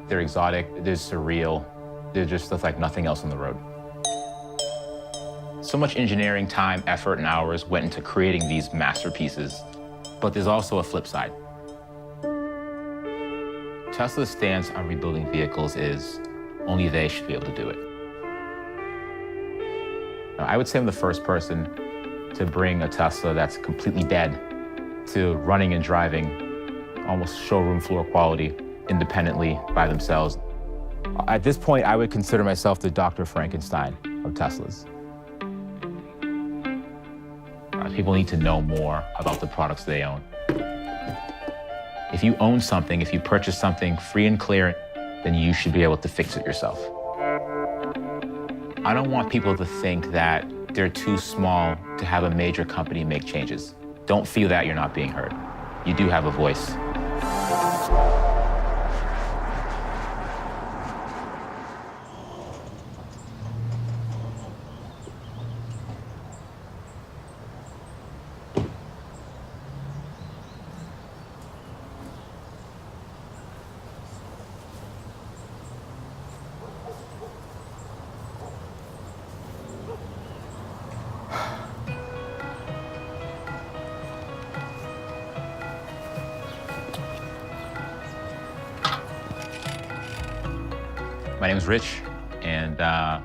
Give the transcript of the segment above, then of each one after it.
They're exotic, they're surreal. They're just like nothing else on the road. So much engineering, time, effort, and hours went into creating these masterpieces, but there's also a flip side. Tesla's stance on rebuilding vehicles is only they should be able to do it. I would say I'm the first person to bring a Tesla that's completely dead to running and driving almost showroom floor quality independently by themselves. At this point, I would consider myself the Dr. Frankenstein of Teslas. People need to know more about the products they own. If you own something, if you purchase something free and clear, then you should be able to fix it yourself. I don't want people to think that they're too small to have a major company make changes. Don't feel that you're not being heard. You do have a voice. My name is Rich, and I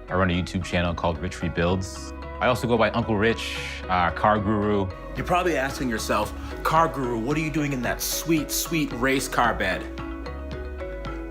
run a YouTube channel called Rich Rebuilds. I also go by Uncle Rich, car guru. You're probably asking yourself, car guru, what are you doing in that sweet, sweet race car bed?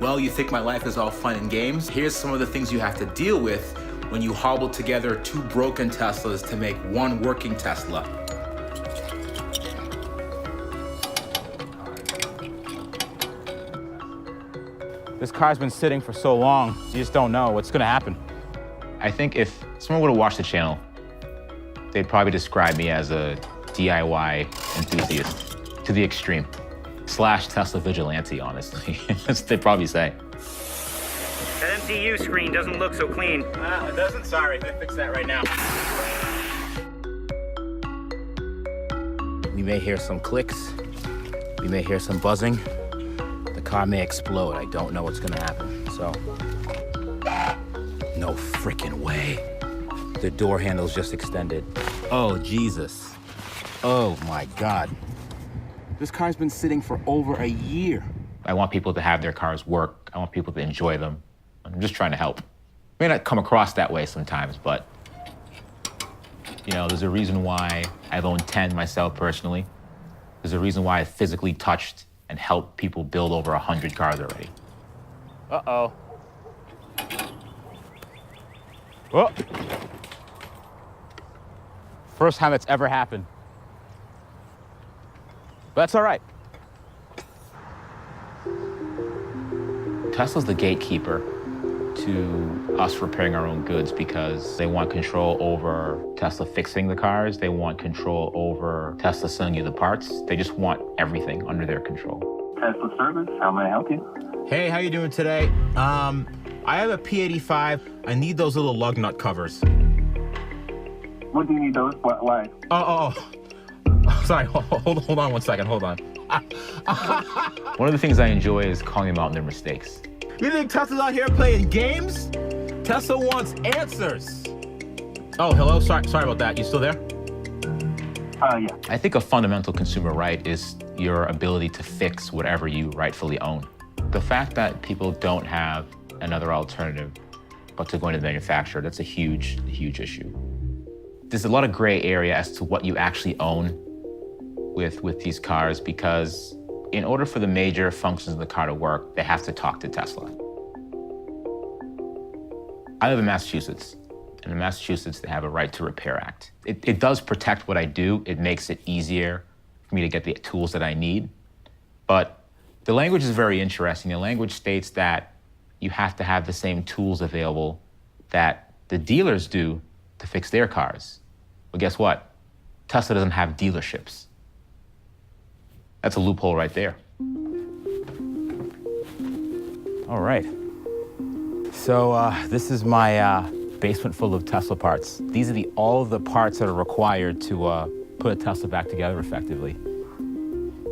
Well, you think my life is all fun and games? Here's some of the things you have to deal with when you hobble together two broken Teslas to make one working Tesla. This car's been sitting for so long, you just don't know what's gonna happen. I think if someone would have watched the channel, they'd probably describe me as a DIY enthusiast to the extreme, / Tesla vigilante, honestly. They'd probably say. That MCU screen doesn't look so clean. It doesn't? Sorry, I fix that right now. We may hear some clicks. We may hear some buzzing. The car may explode. I don't know what's gonna happen, so. No freaking way. The door handle's just extended. Oh, Jesus. Oh my God. This car's been sitting for over a year. I want people to have their cars work. I want people to enjoy them. I'm just trying to help. May not come across that way sometimes, but you know, there's a reason why I've owned 10 myself personally. There's a reason why I physically touched and helped people build over 100 cars already. Uh-oh. Oh. First time that's ever happened. But that's all right. Tesla's the gatekeeper to us repairing our own goods because they want control over Tesla fixing the cars. They want control over Tesla selling you the parts. They just want everything under their control. Tesla service, how may I help you? Hey, how you doing today? I have a P85. I need those little lug nut covers. What do you need those? Why? Oh. Sorry, hold on 1 second, hold on. One of the things I enjoy is calling them out on their mistakes. You think Tesla's out here playing games? Tesla wants answers. Oh, hello, sorry about that. You still there? Yeah. I think a fundamental consumer right is your ability to fix whatever you rightfully own. The fact that people don't have another alternative but to going to the manufacturer, that's a huge issue. There's a lot of gray area as to what you actually own with these cars because in order for the major functions of the car to work, they have to talk to Tesla. I live in Massachusetts, and in Massachusetts, they have a Right to Repair Act. It does protect what I do. It makes it easier for me to get the tools that I need. But the language is very interesting. The language states that you have to have the same tools available that the dealers do to fix their cars. Well, guess what? Tesla doesn't have dealerships. That's a loophole right there. All right. So this is my basement full of Tesla parts. These are all the parts that are required to put a Tesla back together effectively.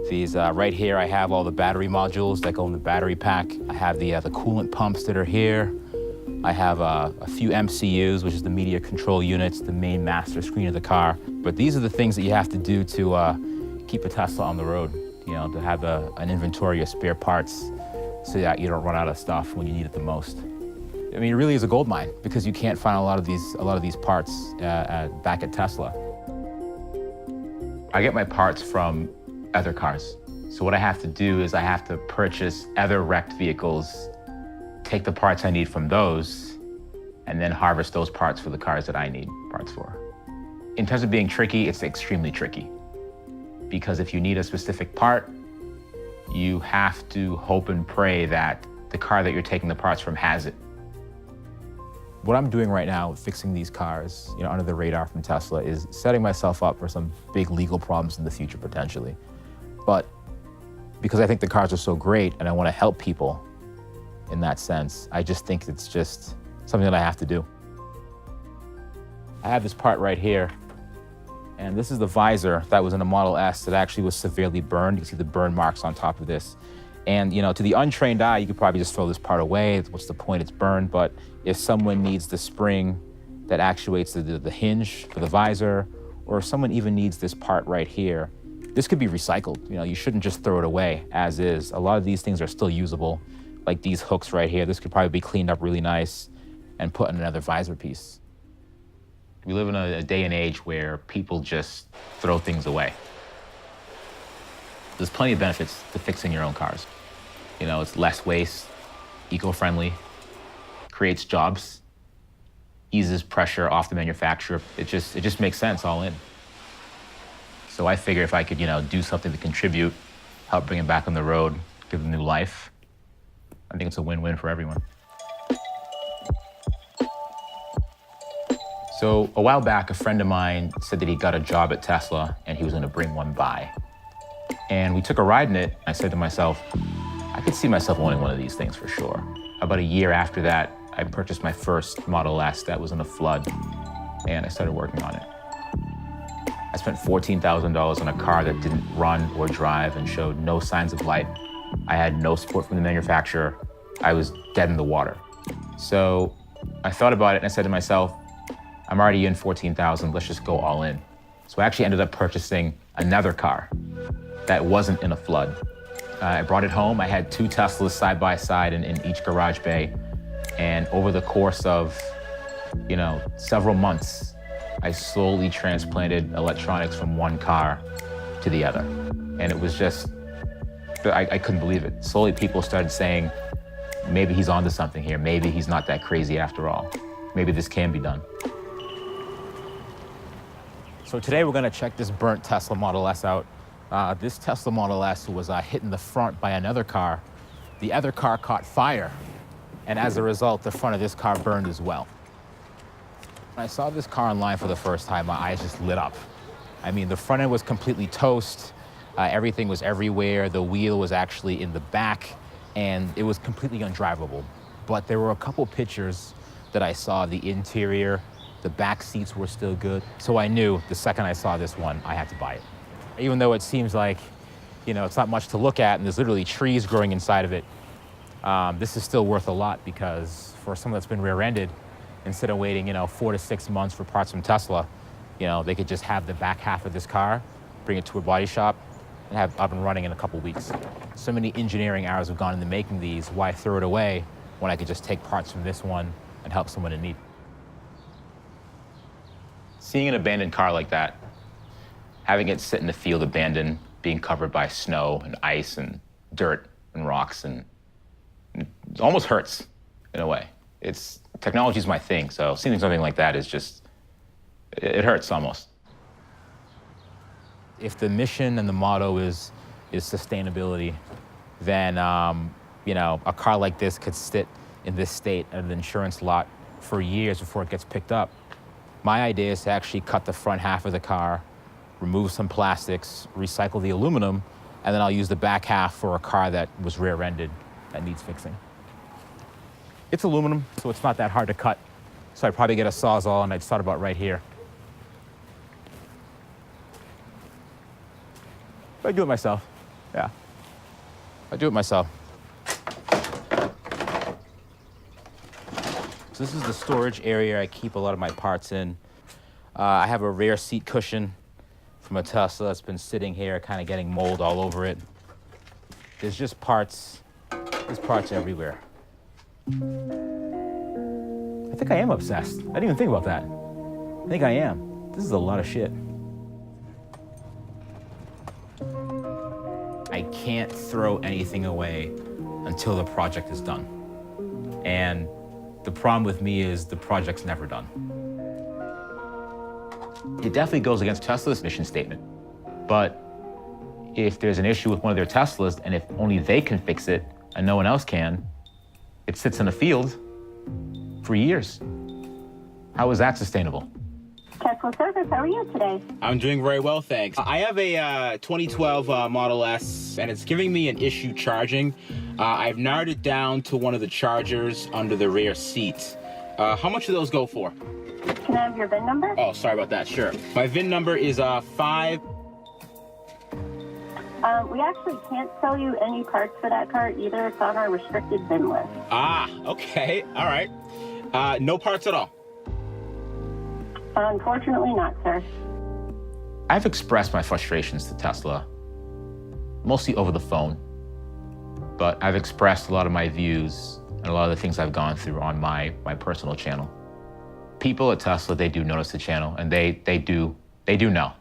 These right here, I have all the battery modules that go in the battery pack. I have the coolant pumps that are here. I have a few MCUs, which is the media control units, the main master screen of the car. But these are the things that you have to do to keep a Tesla on the road, you know, to have an inventory of spare parts so that you don't run out of stuff when you need it the most. I mean, it really is a gold mine because you can't find a lot of these parts back at Tesla. I get my parts from other cars. So what I have to do is I have to purchase other wrecked vehicles, take the parts I need from those, and then harvest those parts for the cars that I need parts for. In terms of being tricky, it's extremely tricky. Because if you need a specific part, you have to hope and pray that the car that you're taking the parts from has it. What I'm doing right now, fixing these cars, you know, under the radar from Tesla, is setting myself up for some big legal problems in the future, potentially. But because I think the cars are so great and I want to help people in that sense, I just think it's just something that I have to do. I have this part right here, and this is the visor that was in a Model S that actually was severely burned. You can see the burn marks on top of this. And, you know, to the untrained eye, you could probably just throw this part away. What's the point? It's burned. But if someone needs the spring that actuates the hinge for the visor, or if someone even needs this part right here, this could be recycled. You know, you shouldn't just throw it away as is. A lot of these things are still usable, like these hooks right here. This could probably be cleaned up really nice and put in another visor piece. We live in a day and age where people just throw things away. There's plenty of benefits to fixing your own cars. You know, it's less waste, eco-friendly, creates jobs, eases pressure off the manufacturer. It just makes sense all in. So I figure if I could, you know, do something to contribute, help bring them back on the road, give them new life, I think it's a win-win for everyone. So a while back, a friend of mine said that he got a job at Tesla and he was gonna bring one by. And we took a ride in it. I said to myself, I could see myself owning one of these things for sure. About a year after that, I purchased my first Model S that was in a flood, and I started working on it. I spent $14,000 on a car that didn't run or drive and showed no signs of life. I had no support from the manufacturer. I was dead in the water. So I thought about it and I said to myself, I'm already in $14,000, let's just go all in. So I actually ended up purchasing another car that wasn't in a flood. I brought it home. I had two Teslas side by side in each garage bay. And over the course of, you know, several months, I slowly transplanted electronics from one car to the other. And it was just, I couldn't believe it. Slowly people started saying, maybe he's onto something here. Maybe he's not that crazy after all. Maybe this can be done. So today we're gonna check this burnt Tesla Model S out. This Tesla Model S was hit in the front by another car. The other car caught fire, and as a result, the front of this car burned as well. When I saw this car online for the first time, my eyes just lit up. I mean, the front end was completely toast. Everything was everywhere. The wheel was actually in the back, and it was completely undrivable. But there were a couple pictures that I saw. The interior, the back seats were still good. So I knew the second I saw this one, I had to buy it. Even though it seems like, you know, it's not much to look at and there's literally trees growing inside of it, this is still worth a lot because for someone that's been rear-ended, instead of waiting, you know, 4 to 6 months for parts from Tesla, you know, they could just have the back half of this car, bring it to a body shop, and have it up and running in a couple weeks. So many engineering hours have gone into making these. Why throw it away when I could just take parts from this one and help someone in need? Seeing an abandoned car like that, having it sit in the field abandoned, being covered by snow and ice and dirt and rocks, and it almost hurts in a way. Technology's my thing, so seeing something like that is just, it hurts almost. If the mission and the motto is sustainability, then you know, a car like this could sit in this state at an insurance lot for years before it gets picked up. My idea is to actually cut the front half of the car, remove some plastics, recycle the aluminum, and then I'll use the back half for a car that was rear-ended that needs fixing. It's aluminum, so it's not that hard to cut. So I'd probably get a Sawzall and I'd start about right here. But I do it myself. Yeah, I do it myself. So this is the storage area I keep a lot of my parts in. I have a rear seat cushion from a Tesla that's been sitting here, kind of getting mold all over it. There's just parts, there's parts everywhere. I think I am obsessed. I didn't even think about that. I think I am. This is a lot of shit. I can't throw anything away until the project is done. And the problem with me is the project's never done. It definitely goes against Tesla's mission statement. But if there's an issue with one of their Teslas and if only they can fix it and no one else can, it sits in a field for years. How is that sustainable? Tesla service, how are you today? I'm doing very well, thanks. I have a 2012 Model S, and it's giving me an issue charging. I've narrowed it down to one of the chargers under the rear seat. How much do those go for? Can I have your VIN number? Oh, sorry about that, sure. My VIN number is 5. We actually can't sell you any parts for that car either. It's on our restricted VIN list. Ah, okay, all right. No parts at all. Unfortunately not, sir. I've expressed my frustrations to Tesla, mostly over the phone, but I've expressed a lot of my views and a lot of the things I've gone through on my personal channel. People at Tesla, they do notice the channel, and they do know.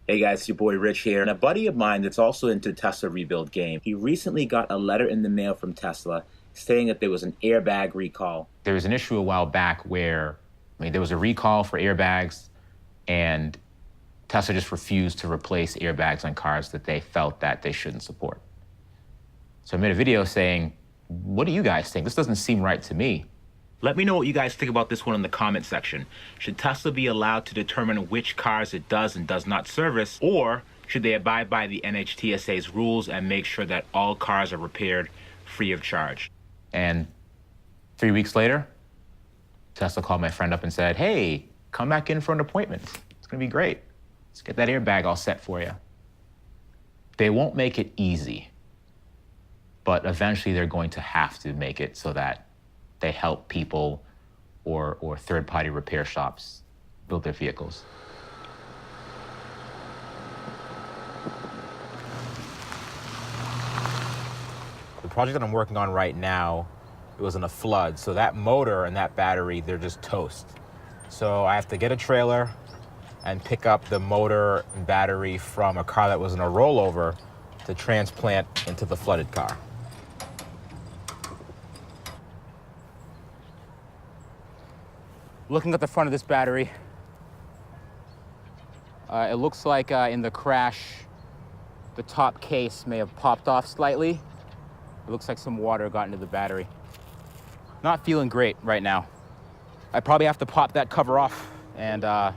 Hey guys, it's your boy Rich here, and a buddy of mine that's also into the Tesla rebuild game. He recently got a letter in the mail from Tesla stating that there was an airbag recall. There was an issue a while back where, there was a recall for airbags, and Tesla just refused to replace airbags on cars that they felt that they shouldn't support. So I made a video saying, what do you guys think? This doesn't seem right to me. Let me know what you guys think about this one in the comment section. Should Tesla be allowed to determine which cars it does and does not service, or should they abide by the NHTSA's rules and make sure that all cars are repaired free of charge? And 3 weeks later, Tesla called my friend up and said, hey, come back in for an appointment. It's gonna be great. Let's get that airbag all set for you. They won't make it easy, but eventually they're going to have to make it so that they help people or third-party repair shops build their vehicles. The project that I'm working on right now, it was in a flood, so that motor and that battery, they're just toast. So I have to get a trailer and pick up the motor and battery from a car that was in a rollover to transplant into the flooded car. Looking at the front of this battery, it looks like in the crash, the top case may have popped off slightly. It looks like some water got into the battery. Not feeling great right now. I probably have to pop that cover off and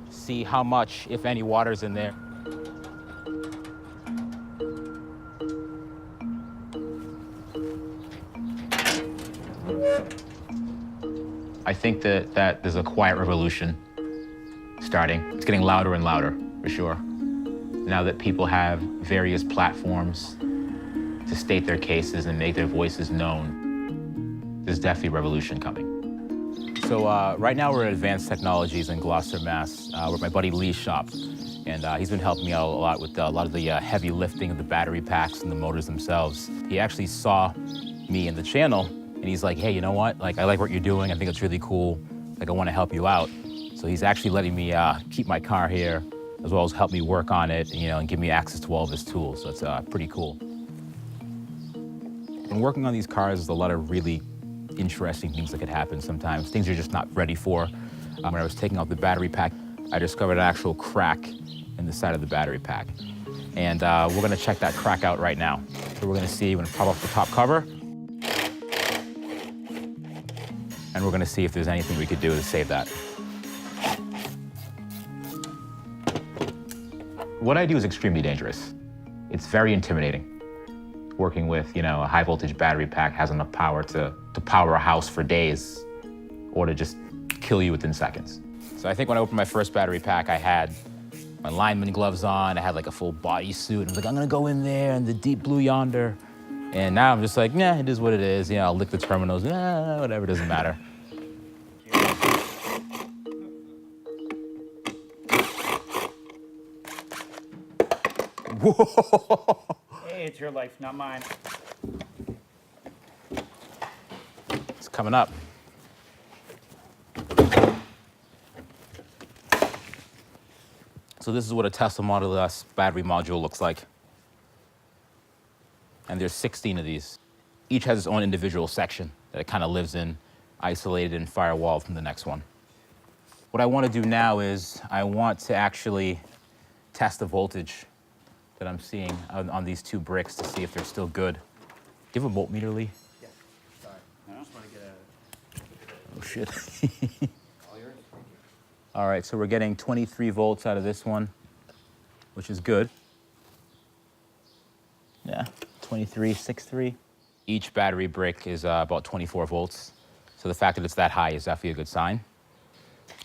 see how much, if any, water's in there. I think that there's a quiet revolution starting. It's getting louder and louder, for sure. Now that people have various platforms to state their cases and make their voices known, there's definitely a revolution coming. So right now we're at Advanced Technologies in Gloucester, Mass. We're at my buddy Lee's shop. And he's been helping me out a lot with a lot of the heavy lifting of the battery packs and the motors themselves. He actually saw me in the channel and he's like, hey, you know what? Like, I like what you're doing. I think it's really cool. Like, I want to help you out. So he's actually letting me keep my car here, as well as help me work on it, and give me access to all of his tools. So it's pretty cool. And working on these cars, there's a lot of really interesting things that could happen sometimes, things you're just not ready for. When I was taking out the battery pack, I discovered an actual crack in the side of the battery pack. And we're gonna check that crack out right now. So we're gonna see, we're gonna pop off the top cover, and we're gonna see if there's anything we could do to save that. What I do is extremely dangerous. It's very intimidating. Working with, a high voltage battery pack has enough power to power a house for days or to just kill you within seconds. So I think when I opened my first battery pack, I had my lineman gloves on. I had like a full body suit. I was like, I'm gonna go in there in the deep blue yonder. And now I'm just like, nah, it is what it is. Yeah, I'll lick the terminals. Nah, whatever, doesn't matter. Whoa! Hey, it's your life, not mine. It's coming up. So this is what a Tesla Model S battery module looks like. And there's 16 of these. Each has its own individual section that it kind of lives in, isolated and firewalled from the next one. What I want to do now is I want to actually test the voltage that I'm seeing on these two bricks to see if they're still good. Do you have a voltmeter, Lee? Yeah. Sorry. I just want to get a... Oh, shit. All right, so we're getting 23 volts out of this one, which is good. Yeah, 23.63. Each battery brick is about 24 volts. So the fact that it's that high is definitely a good sign.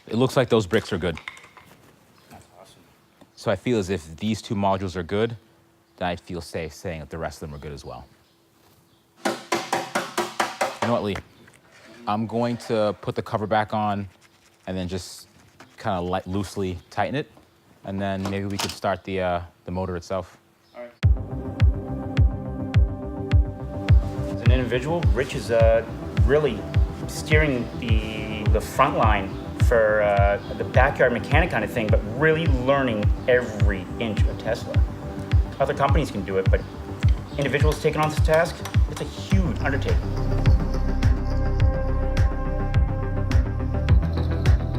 It looks like those bricks are good. That's awesome. So I feel as if these two modules are good, then I'd feel safe saying that the rest of them are good as well. You know what, Lee? I'm going to put the cover back on and then just kind of loosely tighten it. And then maybe we could start the motor itself. All right. As an individual, Rich is really steering the front line for the backyard mechanic kind of thing, but really learning every inch of Tesla. Other companies can do it, but individuals taking on this task, it's a huge undertaking.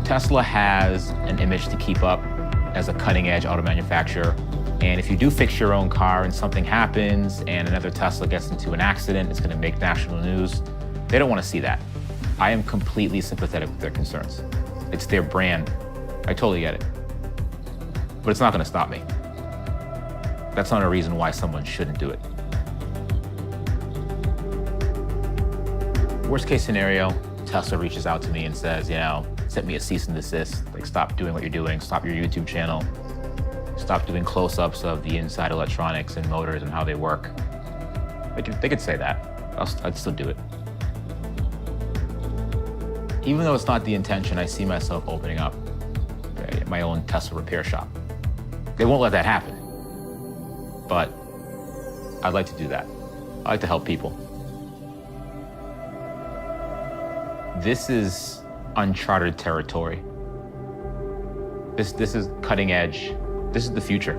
Tesla has an image to keep up as a cutting-edge auto manufacturer. And if you do fix your own car and something happens and another Tesla gets into an accident, it's going to make national news. They don't want to see that. I am completely sympathetic with their concerns. It's their brand. I totally get it. But it's not going to stop me. That's not a reason why someone shouldn't do it. Worst case scenario, Tesla reaches out to me and says, you know, sent me a cease and desist. Like, stop doing what you're doing. Stop your YouTube channel. Stop doing close-ups of the inside electronics and motors and how they work. They could say that. I'd still do it. Even though it's not the intention, I see myself opening up my own Tesla repair shop. They won't let that happen. But I'd like to do that. I like to help people. This is uncharted territory. This is cutting edge. This is the future.